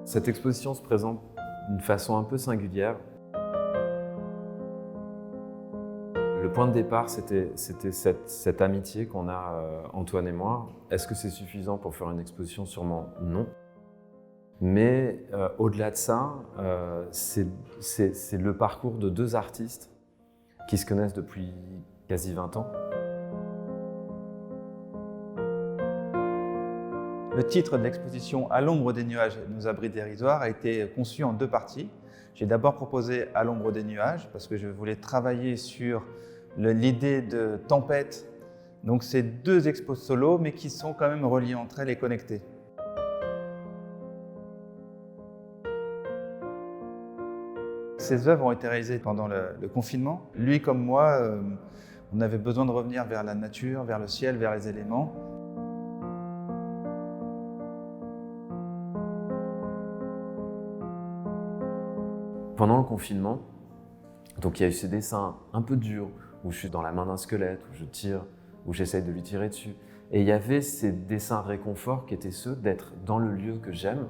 Cette exposition se présente d'une façon un peu singulière. Le point de départ, c'était cette amitié qu'on a, Antoine et moi. Est-ce que c'est suffisant pour faire une exposition? Sûrement non. Mais au-delà de ça, c'est le parcours de deux artistes qui se connaissent depuis quasi 20 ans. Le titre de l'exposition « À l'ombre des nuages, nos abris dérisoires » a été conçu en deux parties. J'ai d'abord proposé « À l'ombre des nuages » parce que je voulais travailler sur l'idée de tempête. Donc c'est deux expos solo, mais qui sont quand même reliées entre elles et connectées. Ces œuvres ont été réalisées pendant le confinement. Lui comme moi, on avait besoin de revenir vers la nature, vers le ciel, vers les éléments. Pendant le confinement, donc il y a eu ces dessins un peu durs, où je suis dans la main d'un squelette, où je tire, où j'essaye de lui tirer dessus. Et il y avait ces dessins réconfort qui étaient ceux d'être dans le lieu que j'aime,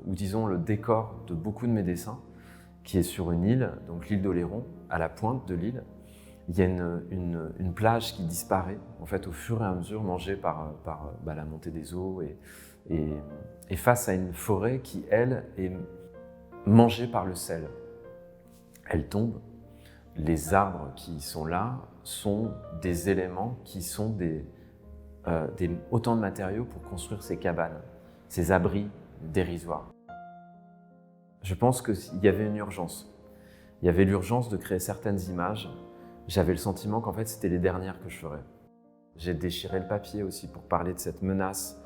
ou disons le décor de beaucoup de mes dessins, qui est sur une île, donc l'île d'Oléron, à la pointe de l'île. Il y a une plage qui disparaît, en fait, au fur et à mesure, mangée par la montée des eaux, et face à une forêt qui, elle, est mangée par le sel. Elle tombe. Les arbres qui sont là sont des éléments qui sont autant de matériaux pour construire ces cabanes, ces abris dérisoires. Je pense qu'il y avait une urgence. Il y avait l'urgence de créer certaines images. J'avais le sentiment qu'en fait, c'était les dernières que je ferais. J'ai déchiré le papier aussi pour parler de cette menace,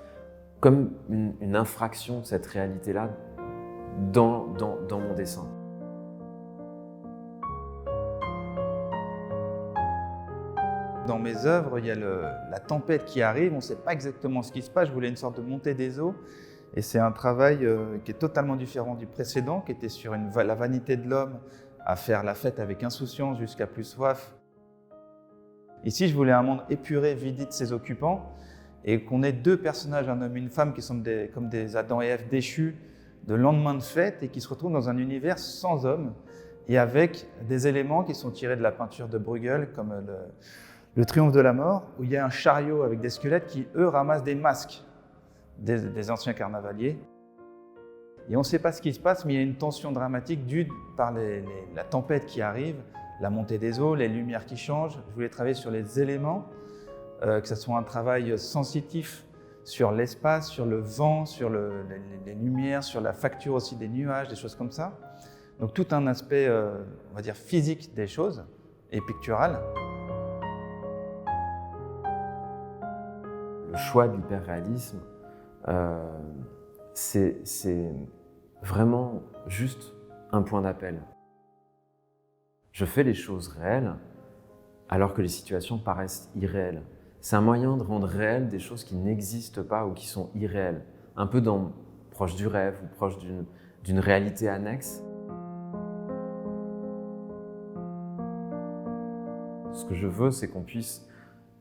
comme une infraction de cette réalité-là dans mon dessin. Dans mes œuvres, il y a la tempête qui arrive, on ne sait pas exactement ce qui se passe. Je voulais une sorte de montée des eaux. Et c'est un travail qui est totalement différent du précédent, qui était sur la vanité de l'homme à faire la fête avec insouciance jusqu'à plus soif. Ici, je voulais un monde épuré, vidé de ses occupants, et qu'on ait deux personnages, un homme et une femme, qui sont comme des Adam et Ève déchus de lendemain de fête et qui se retrouvent dans un univers sans hommes et avec des éléments qui sont tirés de la peinture de Bruegel, comme le Triomphe de la mort, où il y a un chariot avec des squelettes qui, eux, ramassent des masques des anciens carnavaliers. Et on ne sait pas ce qui se passe, mais il y a une tension dramatique due par la tempête qui arrive, la montée des eaux, les lumières qui changent. Je voulais travailler sur les éléments, que ce soit un travail sensitif sur l'espace, sur le vent, sur les lumières, sur la facture aussi des nuages, des choses comme ça. Donc tout un aspect, on va dire, physique des choses et pictural. Le choix de l'hyperréalisme, c'est vraiment juste un point d'appel. Je fais les choses réelles alors que les situations paraissent irréelles. C'est un moyen de rendre réelles des choses qui n'existent pas ou qui sont irréelles, un peu proche du rêve ou proche d'une réalité annexe. Ce que je veux, c'est qu'on puisse,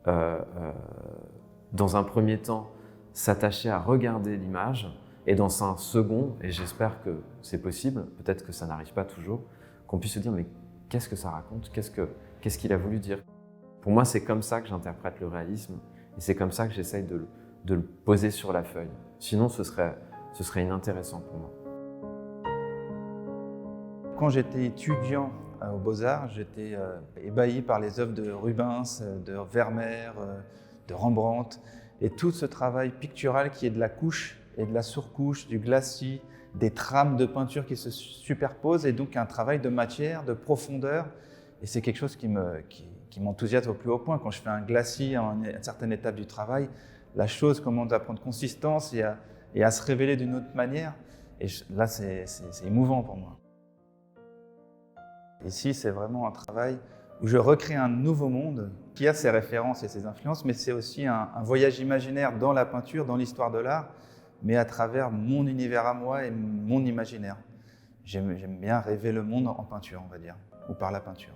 dans un premier temps, s'attacher à regarder l'image, et dans un second, et j'espère que c'est possible, peut-être que ça n'arrive pas toujours, qu'on puisse se dire mais qu'est-ce que ça raconte, qu'est-ce qu'il a voulu dire. Pour moi, c'est comme ça que j'interprète le réalisme, et c'est comme ça que j'essaye de le poser sur la feuille. Sinon, ce serait inintéressant pour moi. Quand j'étais étudiant aux Beaux-Arts, j'étais ébahi par les œuvres de Rubens, de Vermeer, de Rembrandt, et tout ce travail pictural qui est de la couche et de la surcouche, du glacis, des trames de peinture qui se superposent, et donc un travail de matière, de profondeur. Et c'est quelque chose qui m'enthousiasme au plus haut point. Quand je fais un glacis à une certaine étape du travail, la chose commence à prendre consistance et à se révéler d'une autre manière. Et là, c'est émouvant pour moi. Ici, c'est vraiment un travail où je recrée un nouveau monde qui a ses références et ses influences, mais c'est aussi un voyage imaginaire dans la peinture, dans l'histoire de l'art, mais à travers mon univers à moi et mon imaginaire. J'aime bien rêver le monde en peinture, on va dire, ou par la peinture.